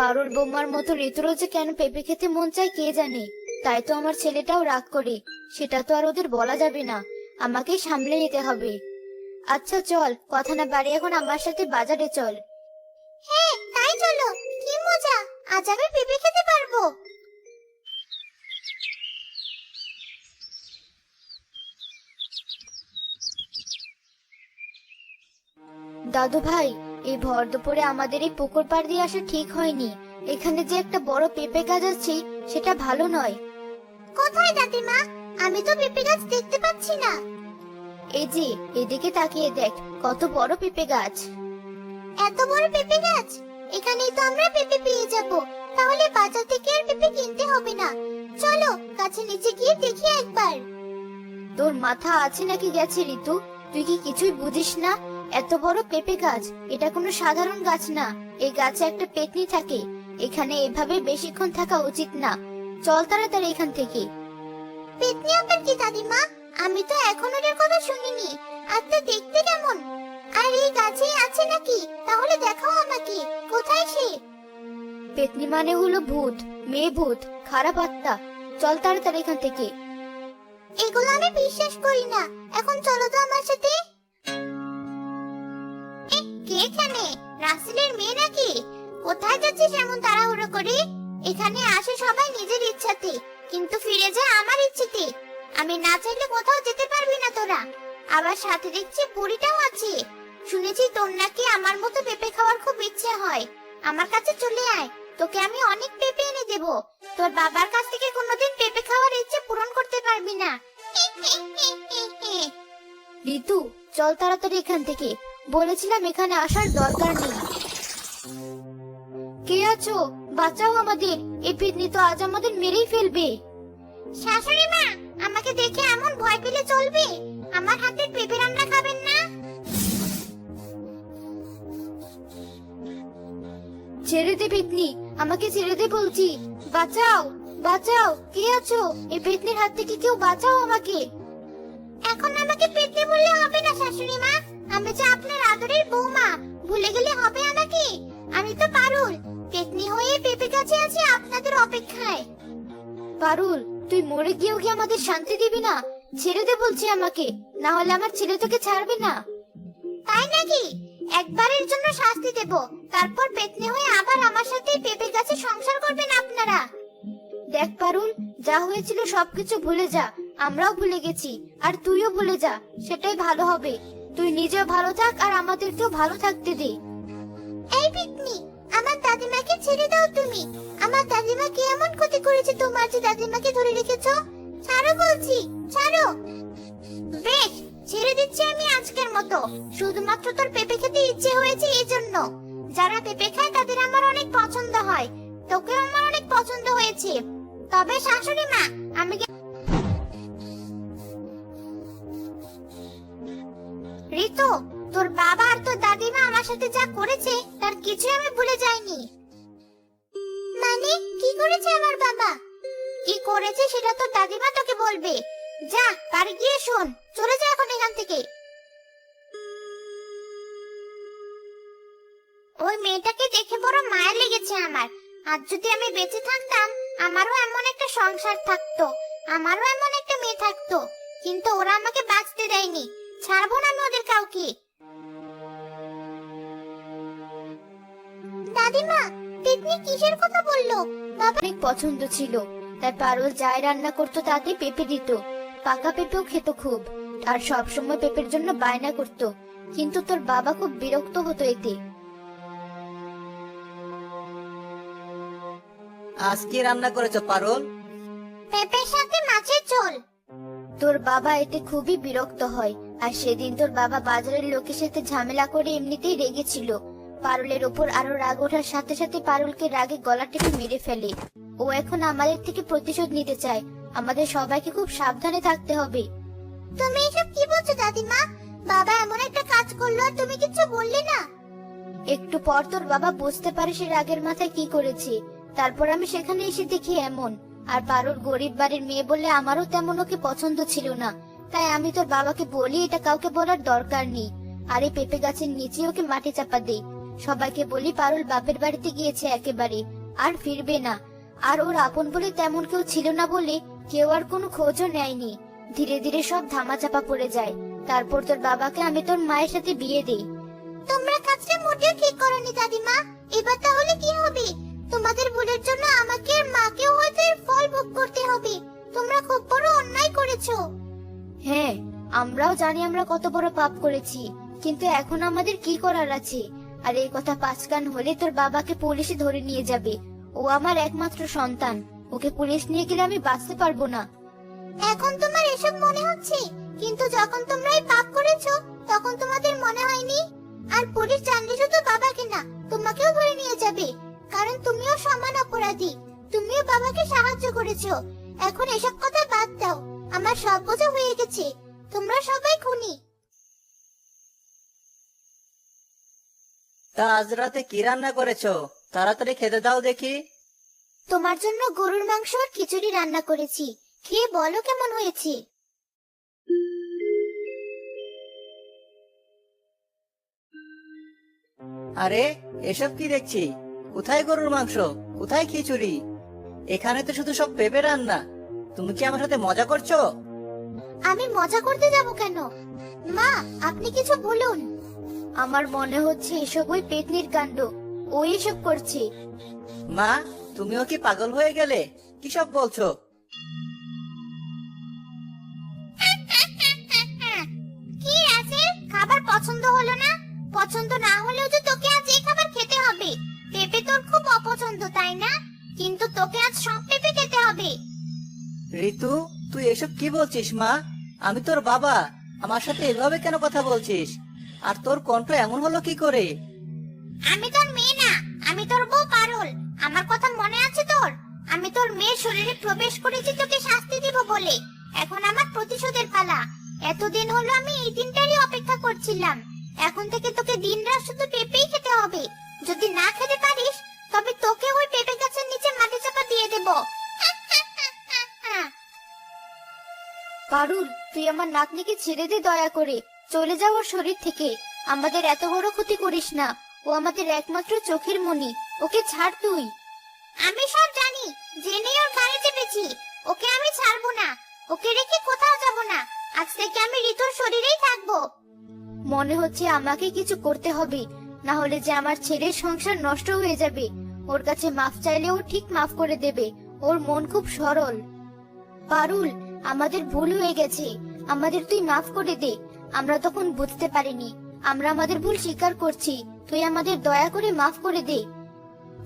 পারুল বোমার মতো ঋতুরও যে কেন পেঁপে খেতে মন চায় কে জানে। তাই তো আমার ছেলেটাও রাগ করে, সেটা তো আর ওদের বলা যাবে না, আমাকেই সামলে নিতে হবে। আচ্ছা চল, কথা না বাড়ি এখন আমার সাথে বাজারে চল। হ্যাঁ তাই চলো, কি মজা, আজ আমি পেঁপে খেতে পারবো। দাদু ভাই, এই ভর দুপুরে আমাদের এই পুকুর পাড় দিয়ে আসা ঠিক হয়নি। এখানে যে একটা বড় পেঁপে গাছ আছে সেটা ভালো নয়। কোথায় দাদিমা? আমি তো পেঁপে গাছ দেখতে পাচ্ছি না। এই যে এদিকে তাকিয়ে দেখ, কত বড় পেঁপে গাছ। এত বড় পেঁপে গাছ, এখানেই তো আমরা পেঁপে পেয়ে যাব। তাহলে বাজার থেকে আর পেঁপে কিনতে হবে না। চলো গাছের নিচে গিয়ে দেখি একবার। তোর মাথা আছে নাকি গেছে ঋতু? তুই কি কিছুই বুঝিস না? এত বড় পেঁপে গাছ, এটা কোনো সাধারণ গাছ না। এই গাছে একটা পেতনি থাকে, এখানে এভাবে বেশিক্ষণ থাকা উচিত না। চল তাড়াতাড়ি এখান থেকে। পেতনি আবার কি দাদিমা? আমি তো এখন ওদের কথা শুনিনি। আর তা দেখতে কেমন? আর এই গাছেই আছে নাকি? তাহলে দেখাও আমাকে, কোথায় সে? পেতনি মানে হলো ভূত, মেয়ে ভূত, খারাপ আত্মা। চল তাড়াতাড়ি এখান থেকে। এগুলো আমি বিশ্বাস করি না। এখন চলো তো আমার সাথে। কে এখানে? রাসেলের মেয়ে নাকি? কোথায় যাচ্ছিস এমন তাড়াহুড়ো করে? এখানে আসে সবাই নিজের ইচ্ছাতে, কিন্তু ফিরে যায় আমার ইচ্ছেতে। আমি না চাইলে কোথাও যেতে পারবি না তোরা। আবার সাথে দেখছি বুড়িটাও আছে। শুনেছি তোর নাকি আমার মতো পেঁপে খাওয়ার খুব ইচ্ছে হয়। আমার কাছে চলে আয়, তোকে আমি অনেক পেঁপে এনে দেব। তোর বাবার কাছ থেকে কোনোদিন পেঁপে খাওয়ার ইচ্ছে পূরণ করতে পারবি না। ঋতু, চল তাড়াতাড়ি এখান থেকে। বলেছিলাম এখানে আসার দরকার নেই। কে আছো? বাঁচাও আমাদের, এই পেতনি তো আজ আমাদের মেরেই ফেলবে। শাশুড়ি মা, আমাকে দেখে এমন ভয় পেলে চলবে? আমার হাতের পেঁপে রান্না খাবেন না? ছেড়ে দে পেতনি, আমাকে ছেড়ে দে বলছি। বাঁচাও, বাঁচাও, কে আছো? এই পেতনির হাত থেকে কেউ বাঁচাও আমাকে। এখন আমাকে পেতনি বললে হবে না শাশুড়ি মা। আমি যে আপনার আদরের বৌমা, ভুলে গেলে হবে আমাকে? আমি তো পারুল, পেতনি হয়ে পেঁপে গাছে আছি আপনাদের অপেক্ষায়। পারুল, তুই মরে গিয়েও কি আমাদের শান্তি দিবি না? ছেড়ে দে বলছি আমাকে, না হলে আমার ছেলে তোকে ছাড়বে না। তাই নাকি? একবারের জন্য শাস্তি দেব, তারপর পেতনি হয়ে আবার আমার সাথে পেঁপে গাছে সংসার করবেন আপনারা। দেখ পারুল, যা হয়েছিল সবকিছু ভুলে যা। আমরাও ভুলে গেছি, আর তুইও ভুলে যা, সেটাই ভালো হবে। তুই নিজেও ভালো থাক আর আমাদেরকেও ভালো থাকতে দে। এই পেতনি, আমার দাদিমাকে ছেড়ে দাও তুমি। আমার দাদিমা কি এমন ক্ষতি করেছে তোমার যে দাদিমাকে ধরে রেখেছো? ছাড়ো বলছি, ছাড়ো। বেশ, ছেড়ে দিচ্ছি আমি আজকের মতো। শুধুমাত্র তোর পেঁপে খেতে ইচ্ছে হয়েছে এই জন্য। যারা পেঁপে খায় তাদের আমার অনেক পছন্দ হয়, তোকেও আমার অনেক পছন্দ হয়েছে। তবে শাশুড়ি মা, আমি ঋতু, তোর বাবা আর তোর দাদিমা আমার সাথে যা করেছে তার কিছু আমি ভুলে যাইনি। মানে কি করেছে আমার বাবা? কি করেছে সেটা তোর দাদিমা তোকে বলবে। যা বাড়ি গিয়ে শোন, চলে যা এখন এখান থেকে। ওই মেয়েটাকে দেখে বড় মায়া লেগেছে আমার। আজ যদি আমি বেঁচে থাকতাম, আমারও এমন একটা সংসার থাকতো, আমারও এমন একটা মেয়ে থাকতো। কিন্তু ওরা আমাকে বাঁচতে দেয়নি। ছাড়বো না আমি ওদের কাউকে। দাদিমা, পেতনি কিসের কথা বললো? বাবা অনেক পছন্দ ছিল, তাই পারুল যাই রান্না করতো তাতে পেঁপে দিত। পাকা পেঁপেও খেত খুব, আর সব সময় পেঁপের জন্য বায়না করত। কিন্তু তোর বাবা খুব বিরক্ত হতো এতে। আজ কি রান্না করেছো পারুল? পেঁপের সাথে মাছের ঝোল। তোর বাবা এতে খুবই বিরক্ত হয়, আর সেদিন তোর বাবা বাজারের লোকের সাথে ঝামেলা করে এমনিতেই রেগেছিল। পারুলের ওপর আরো রাগ ওঠার সাথে সাথে পারুলকে রাগে গলা টিপে মেরে ফেলে। ও এখন আমাদের থেকে প্রতিশোধ নিতে চায়। আমাদের সবাইকে খুব সাবধানে থাকতে হবে। তুমি এসব কি বলছো দাদিমা? বাবা এমন একটা কাজ করলো আর তুমি কিছু বললে না? একটু পর তোর বাবা বুঝতে পারে সে রাগের মাথায় কি করেছে। তারপর আমি সেখানে এসে দেখি এমন। আর পারুল গরিব বাড়ির মেয়ে বলে আমারও তেমন ওকে পছন্দ ছিল না। তাই আমি তোর বাবাকে বলি এটা কাউকে বলার দরকার নেই, আর এই পেঁপে গাছের নিচে ওকে মাটি চাপা দেই। সবাইকে বলি পারুল বাপের বাড়িতে গিয়েছে একেবারে, আর ফিরবে না। আর ওর আপন বলে তেমন কেউ ছিল না বলে কেউ আর কোনো খোঁজও নেয়নি। ধীরে ধীরে সব ধামাচাপা পড়ে যায়। তারপর তোর বাবাকে আমি তোর মায়ের সাথে বিয়ে দিই। তোমরা কাজটা মোটেও ঠিক করনি দাদিমা। এবার তাহলে কি হবে? তোমাদের ভুলের জন্য আমাকে আর মাকেও হয়তো এর ফল ভোগ করতে হবে। তোমরা খুব বড় অন্যায় করেছো। হ্যাঁ, আমরাও জানি আমরা কত বড় পাপ করেছি, কিন্তু এখন আমাদের কি করার আছে? আর এই কথা পাঁচকান হলে তোর বাবাকে পুলিশে ধরে নিয়ে যাবে। ও আমার একমাত্র সন্তান, ওকে পুলিশ নিয়ে গেলে আমি বাঁচতে পারবো না। এখন তোমার এসব মনে হচ্ছে, কিন্তু যখন তোমরা এই পাপ করেছো তখন তোমাদের মনে হয়নি? আর পুলিশ জানলে শুধু বাবাকে না, তোমাকেও ধরে নিয়ে যাবে, কারণ তুমিও সমান অপরাধী। তুমিও বাবাকে সাহায্য করেছো। এখন এসব কথা বাদ দাও, আমার সব বোঝা হয়ে গেছে। তোমরা সবাই খুনি। তা আজ রাতে কি রান্না করেছো? তাড়াতাড়ি খেতে দাও দেখি। তোমার জন্য গরুর মাংস আর খিচুড়ি রান্না করেছি, খেয়ে বলো কেমন হয়েছে। আরে এসব কি দেখছি? কোথায় গরুর মাংস, কোথায় খিচুড়ি? এখানে তো শুধু সব পেঁপে রান্না। তুমি কি আমার সাথে মজা করছো? আমি মজা করতে যাব কেন? মা, আপনি কিছু বলুন। আমার মনে হচ্ছে এসব ওই পেতনির কাণ্ড, ও এসব করছে। মা, তুমিও কি পাগল হয়ে গেলে? কি সব বলছো? কি আছে? খাবার পছন্দ হলো না? পছন্দ না হলেও যে তোকে আজ এই খাবার খেতে হবে। পেঁপে তোর খুব অপছন্দ, তাই না? কিন্তু তোকে আজ সব পেঁপে খেতে হবে। ঋতু, তুই এসব কি বলছিস মা? আমি তোর বাবা, আমার সাথে এভাবে কেন কথা বলছিস? আর তোর কণ্ঠ এমন হলো কি করে? আমি তোর মেয়ে না, আমি তোর বউ পারুল। আমার কথা মনে আছে তোর? আমি তোর মেয়ের শরীরে প্রবেশ করেছি তোকে শাস্তি দিব বলে। এখন আমার প্রতিশোধের পালা। এতদিন হলো আমি এই দিনটারই অপেক্ষা করছিলাম। এখন থেকে তোকে দিনরাত শুধু পেঁপেই খেতে হবে। যদি না খেতে পারিস তবে তোকে ওই পেঁপে গাছের নিচে মাটি চাপা দিয়ে দেব। পারুল, তুই আমার নাতনিকে ছেড়ে দে দয়া করে। চলে যাও ওর শরীর থেকে। আমাদের এত বড় ক্ষতি করিস না। ও আমাদের একমাত্র চোখের মণি, ওকে ছাড় তুই। আমি সব জানি, জেনেই ওর গায়ে চেপেছি। ওকে আমি ছাড়বো না, ওকে রেখে কোথাও যাব না। আজ থেকে আমি ঋতুর শরীরেই থাকবো। মনে হচ্ছে আমাকে কিছু করতে হবে, না হলে যে আমার ছেলের সংসার নষ্ট হয়ে যাবে। ওর কাছে মাফ চাইলে ও ঠিক মাফ করে দেবে। ওর মন খুব সরল। পারুল, আমাদের ভুল হয়ে গেছে, আমাদের তুই মাফ করে দে। আমরা তখন বুঝতে পারিনি। আমরা আমাদের ভুল স্বীকার করছি, তুই আমাদের দয়া করে মাফ করে দে।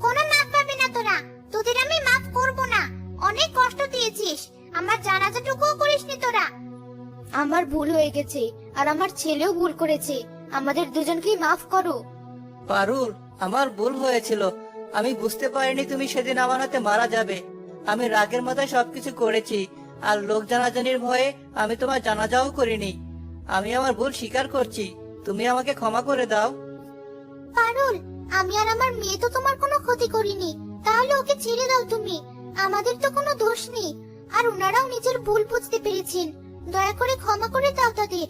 কোনো মাফ পাবি না তোরা, তোদের আমি মাফ করব না। অনেক কষ্ট দিয়েছিস, আমার জানাজাটুকুও করিসনি তোরা। আমার ভুল হয়ে গেছে, আর আমার ছেলেও ভুল করেছে। আমাদের দুজনকেই মাফ করো। পারুল, আমার ভুল হয়েছিল। আমি বুঝতে পারিনি তুমি সেদিন আমার হাতে মারা যাবে। আমি রাগের মাথায় সবকিছু করেছি, আর লোক জানাজানির ভয়ে আমি তোমার জানাজাও করিনি। আমি আমার ভুল স্বীকার করছি, তুমি আমাকে ক্ষমা করে দাও। পারুল, আমি আর আমার মেয়ে তো তোমার কোনো ক্ষতি করিনি, তাহলে ওকে ছেড়ে দাও তুমি। আমাদের তো কোনো দোষ নেই, আর ওনারাও নিজের ভুল বুঝতে পেরেছেন। দয়া করে ক্ষমা করে দাও তাদের।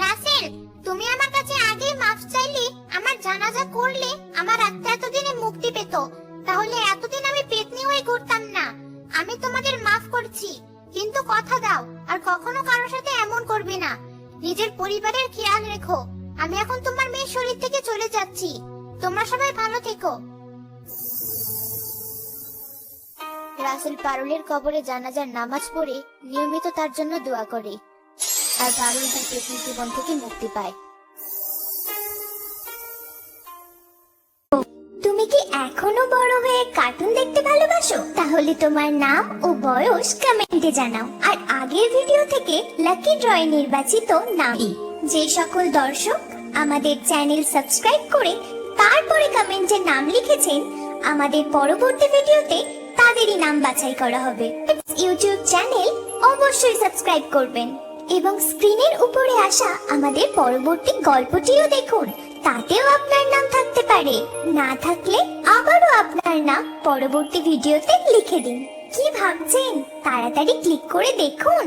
রাসেল, তুমি আমার কাছে আগে মাফ চাইলে, আমার জানাজা করলে আমার আত্মা এতদিনে মুক্তি পেত। তাহলে এতদিন আমি পেতনি হয়ে ঘুরতাম না। আমি তোমাদের মাফ করছি, কিন্তু কথা দাও আর কখনো কারোর সাথে এমন করবে না। নিজের পরিবারের খেয়াল রেখো। আমি এখন তোমার মেয়ের শরীর থেকে চলে যাচ্ছি। তোমরা সবাই ভালো থেকো। রাসেল পারুলের কবরে জানাজার নামাজ পড়ে নিয়মিত তার জন্য দোয়া করে, আর পারুল তার পেতনি জীবন থেকে মুক্তি পায়। তুমি কি এখনো বড় হয়ে কার্টুন দেখতে ভালোবাসো? তাহলে তোমার নাম ও বয়স কমেন্টে জানাও। আর আগের ভিডিও থেকে লাকি ড্রয়ে নির্বাচিত নাম যে সকল দর্শক আমাদের চ্যানেল সাবস্ক্রাইব করে তারপরে কমেন্টে নাম লিখেছেন, আমাদের পরবর্তী ভিডিওতে তাদেরই নাম বাছাই করা হবে। ইউটিউব চ্যানেল অবশ্যই সাবস্ক্রাইব করবেন এবং স্ক্রিনের উপরে আসা আমাদের পরবর্তী গল্পটিও দেখুন। তাতেও আপনার নাম থাকতে পারে, না থাকলে আবারও আপনার নাম পরবর্তী ভিডিওতে লিখে দিন। কি ভাবছেন? তাড়াতাড়ি ক্লিক করে দেখুন।